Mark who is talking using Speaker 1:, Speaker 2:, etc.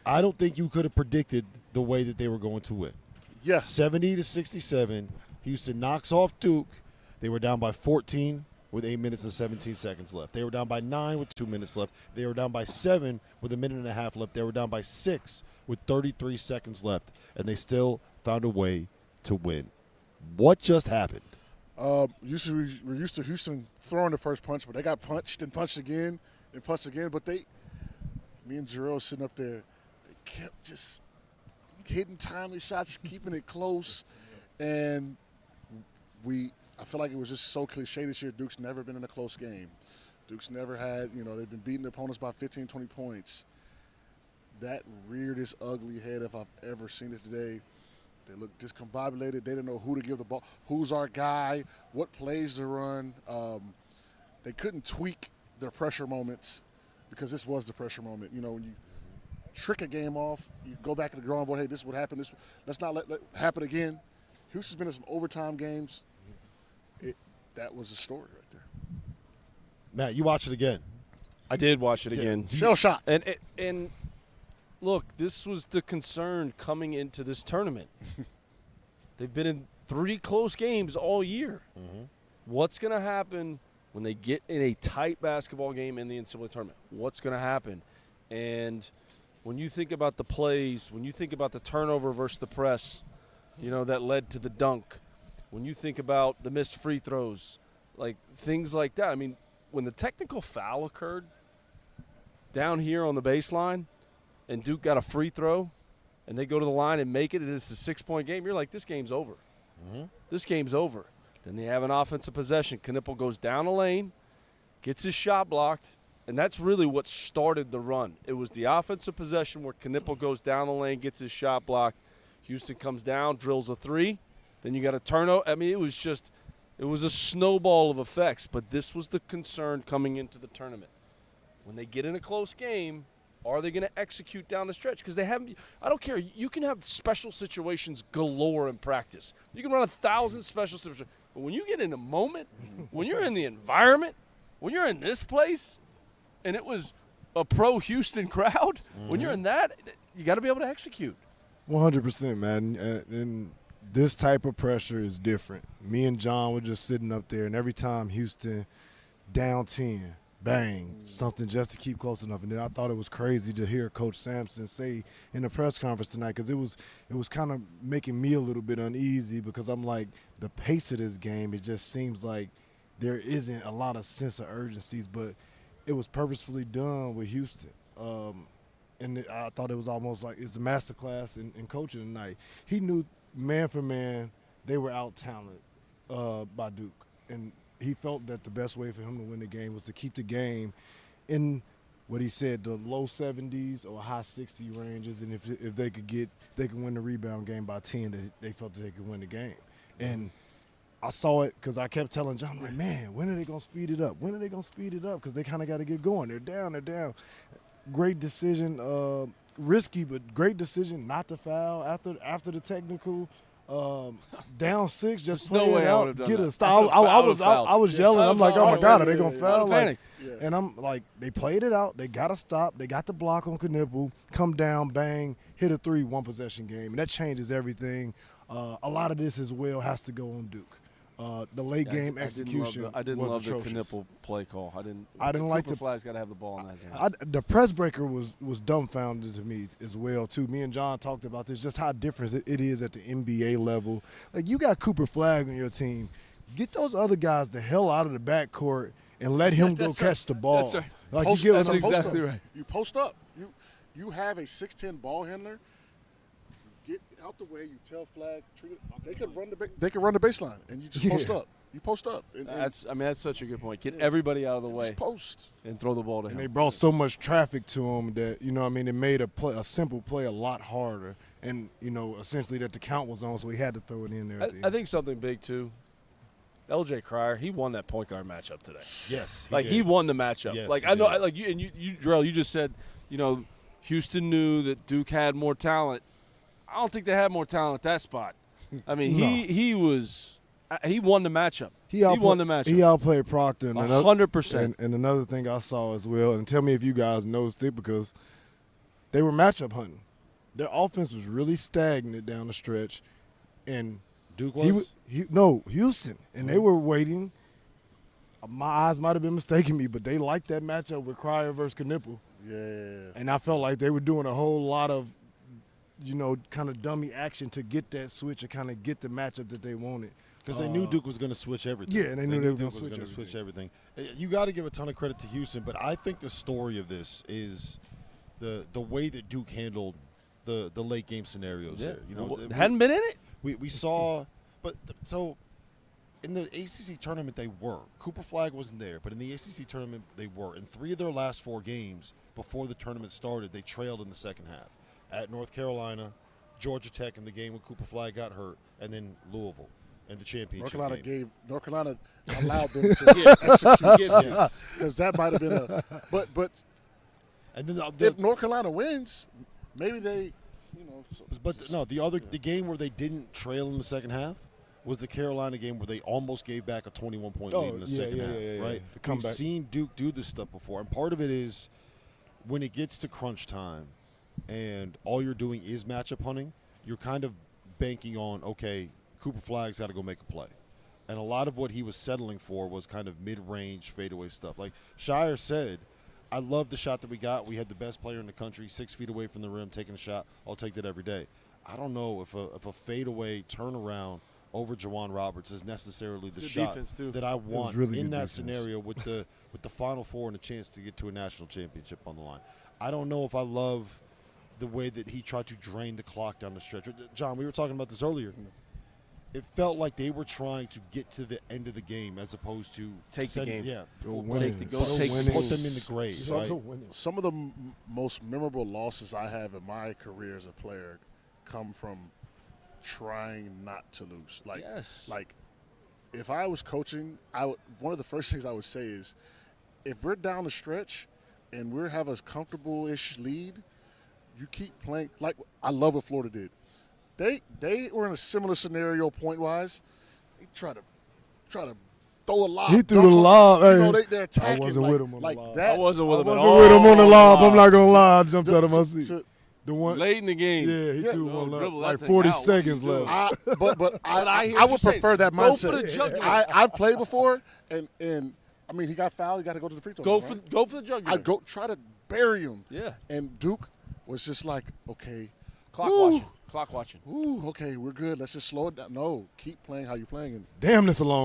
Speaker 1: I don't think you could have predicted the way that they were going to win.
Speaker 2: Yes.
Speaker 1: 70-67. Houston knocks off Duke. They were down by 14 with 8 minutes and 17 seconds left. They were down by 9 with 2 minutes left. They were down by 7 with a minute and a half left. They were down by 6 with 33 seconds left, and they still found a way to win. What just happened?
Speaker 2: Usually we're used to Houston throwing the first punch, but they got punched and punched again and punched again. But me and Jarrell sitting up there, they kept just hitting timely shots, keeping it close, and I feel like it was just so cliche this year. Duke's never been in a close game. Duke's never had, they've been beating their opponents by 15, 20 points. That reared its ugly head if I've ever seen it today. They looked discombobulated. They didn't know who to give the ball, who's our guy, what plays to run. They couldn't tweak their pressure moments because this was the pressure moment. When you trick a game off, you go back to the drawing board, hey, this is what happened. Let's not let it happen again. Houston's been in some overtime games. That was the story right there.
Speaker 1: Matt, you watch it again.
Speaker 3: I did watch it again.
Speaker 2: Shell shot.
Speaker 3: And look, this was the concern coming into this tournament. They've been in 3 close games all year. Mm-hmm. What's going to happen when they get in a tight basketball game in the NCAA tournament? What's going to happen? And when you think about the plays, when you think about the turnover versus the press, that led to the dunk, when you think about the missed free throws, like things like that. I mean, when the technical foul occurred down here on the baseline and Duke got a free throw and they go to the line and make it and it's a 6-point game, you're like, this game's over. Mm-hmm. This game's over. Then they have an offensive possession. Knipple goes down the lane, gets his shot blocked, and that's really what started the run. It was the offensive possession where Knipple goes down the lane, gets his shot blocked. Houston comes down, drills a 3. Then you got a turnover. I mean, it was a snowball of effects. But this was the concern coming into the tournament. When they get in a close game, are they going to execute down the stretch? Because they haven't. I don't care. You can have special situations galore in practice. You can run 1,000 special situations. But when you get in a moment, when you're in the environment, when you're in this place, and it was a pro-Houston crowd, when you're in that, you got to be able to execute.
Speaker 4: 100%, man. And this type of pressure is different. Me and John were just sitting up there, and every time Houston down 10, bang, something just to keep close enough. And then I thought it was crazy to hear Coach Sampson say in the press conference tonight, because it was kind of making me a little bit uneasy, because I'm like, the pace of this game, it just seems like there isn't a lot of sense of urgencies, but it was purposefully done with Houston. And I thought it was almost like it's a masterclass in coaching tonight. He knew man for man they were out-talented by Duke. And he felt that the best way for him to win the game was to keep the game in what he said, the low 70s or high 60 ranges. And if they could win the rebound game by 10, they felt that they could win the game. And I saw it because I kept telling John, like, man, when are they going to speed it up? When are they going to speed it up? Because they kind of got to get going. They're down. Great decision, risky, but great decision not to foul after the technical. Down 6, just play it out, get a stop. I was yelling. I'm like, oh my God, are they gonna foul? And I'm like, they played it out. They got to stop. They got the block on Knipple, come down, bang, hit a 3, 1 possession game, and that changes everything. A lot of this as well has to go on Duke. The late game execution.
Speaker 3: I didn't love
Speaker 4: atrocious.
Speaker 3: the Knipple play call. I didn't
Speaker 4: like
Speaker 3: the Flag's got to have the ball in that game.
Speaker 4: The press breaker was dumbfounded to me as well too. Me and John talked about this, just how different it is at the NBA level. Like, you got Cooper Flagg on your team, get those other guys the hell out of the backcourt and let him go catch the ball.
Speaker 3: That's right.
Speaker 4: Like,
Speaker 3: that's exactly right.
Speaker 2: You post up. You have a 6'10" ball handler. Get out the way. You tell Flag, treat it. They could run the baseline, and you just post up. You post up.
Speaker 3: That's such a good point. Get everybody out of the way.
Speaker 2: Just post
Speaker 3: and throw the ball to him.
Speaker 4: And they brought so much traffic to him that, it made a simple play a lot harder. And essentially that the count was on, so he had to throw it in there.
Speaker 3: I think something big too. LJ Cryer, he won that point guard matchup today.
Speaker 1: Yes,
Speaker 3: he won the matchup.
Speaker 1: Yes,
Speaker 3: like, I know, like you and you, Drell, you just said, Houston knew that Duke had more talent. I don't think they had more talent at that spot. I mean, he won the matchup. He won the matchup.
Speaker 4: He outplayed Proctor.
Speaker 3: 100%.
Speaker 4: And another thing I saw as well, and tell me if you guys noticed it, because they were matchup hunting. Their offense was really stagnant down the stretch, and
Speaker 1: Duke was?
Speaker 4: Houston, and they were waiting. My eyes might have been mistaking me, but they liked that matchup with Cryer versus Knipple.
Speaker 2: Yeah.
Speaker 4: And I felt like they were doing a whole lot of, kind of dummy action to get that switch and kind of get the matchup that they wanted.
Speaker 1: Because they knew Duke was going to switch everything.
Speaker 4: Yeah, and they knew they were
Speaker 1: Duke
Speaker 4: going to
Speaker 1: was going to
Speaker 4: switch
Speaker 1: switch everything. You got to give a ton of credit to Houston, but I think the story of this is the way that Duke handled the late game scenarios there.
Speaker 3: Hadn't been in it?
Speaker 1: We saw, so in the ACC tournament they were. Cooper Flagg wasn't there, but in the ACC tournament they were. In 3 of their last 4 games before the tournament started, they trailed in the second half. At North Carolina, Georgia Tech in the game when Cooper Flagg got hurt, and then Louisville in the championship game.
Speaker 2: North Carolina allowed them to execute because that might have been a – but
Speaker 1: and then
Speaker 2: if North Carolina wins, maybe they
Speaker 1: the game where they didn't trail in the second half was the Carolina game where they almost gave back a 21-point lead in the second half, right? We've seen Duke do this stuff before, and part of it is when it gets to crunch time and all you're doing is matchup hunting, you're kind of banking on, okay, Cooper Flagg's got to go make a play. And a lot of what he was settling for was kind of mid-range fadeaway stuff. Like Shire said, I love the shot that we got. We had the best player in the country 6 feet away from the rim taking a shot. I'll take that every day. I don't know if a fadeaway turnaround over Jawan Roberts is necessarily the shot that I want
Speaker 4: really
Speaker 1: in that
Speaker 4: defense.
Speaker 1: scenario with the Final Four and a chance to get to a national championship on the line. I don't know if I love the way that he tried to drain the clock down the stretch. John, we were talking about this earlier. It felt like they were trying to get to the end of the game as opposed to
Speaker 3: take the game.
Speaker 1: Yeah,
Speaker 3: put them in
Speaker 1: the grave.
Speaker 2: Some of the most memorable losses I have in my career as a player come from trying not to lose. Like if I was coaching, one of the first things I would say is, if we're down the stretch and we have a comfortable-ish lead, you keep playing. Like I love what Florida did. They were in a similar scenario point-wise. They try to throw a lob.
Speaker 4: He threw the lob.
Speaker 2: They're attacking.
Speaker 4: I wasn't with him on the lob.
Speaker 3: I wasn't with him at
Speaker 4: I
Speaker 3: all.
Speaker 4: wasn't with him on the lob. I'm not going to lie. I jumped out of my seat. The one
Speaker 3: late in the game.
Speaker 4: Yeah, he threw one
Speaker 3: dribble
Speaker 4: like
Speaker 3: that
Speaker 4: 40
Speaker 3: thing out.
Speaker 4: seconds left.
Speaker 2: I would prefer that mindset.
Speaker 3: Go for the jugular.
Speaker 2: I've played before, and I mean, he got fouled. He got to go to the free throw.
Speaker 3: Go for the jugular.
Speaker 2: I try to bury him.
Speaker 3: Yeah.
Speaker 2: And Duke was just like, okay.
Speaker 3: Clock watching.
Speaker 2: Ooh, okay, we're good. Let's just slow it down. No, keep playing how you're playing.
Speaker 4: Damn, this a long